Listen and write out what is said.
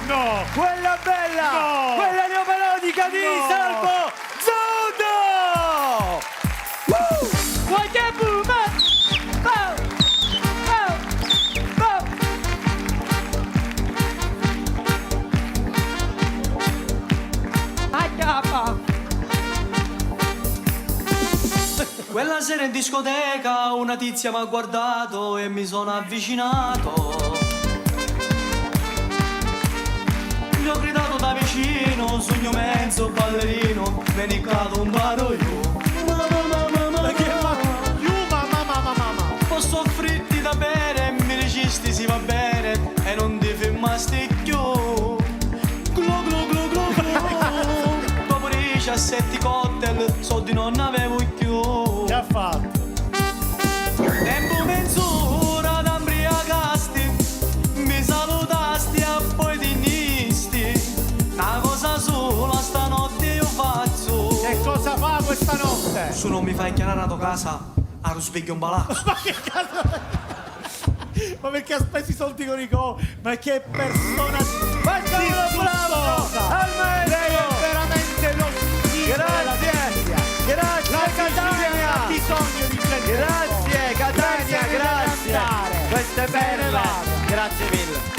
No! Quella bella! No! Quella neomelodica di No! Salvo Zundo! Vuoi che boom? Oh! Oh! Oh! Quella sera in discoteca una tizia mi ha guardato e mi sono avvicinato. Gli ho gridato da vicino, sogno mezzo ballerino, venicato un paro io. Ma che mamma. Posso offrirti da bere, mi recisti si va bene e non ti fermasti più. Glu glu glu glu glu. Dopo 17 cocktail, soldi non avevo più. Che ha fatto? Tempo mezz'ora d'ambriacasti, mi salutasti e poi ti nisti. Una cosa sola stanotte io faccio. Che cosa fa questa notte? Se non mi fai chiamare a tua casa, lo sveglio un palazzo. Ma che cazzo? Ma perché ha speso i soldi con i Ma che persona Facciamo un applauso al Lei è maestro! veramente lo schifo della Grazie! Grazie La Catania ha Catania! bisogno di gente. Grazie Catania, Lei se ne deve grazie! andare. Questa è Se ne bella! vada. Grazie mille!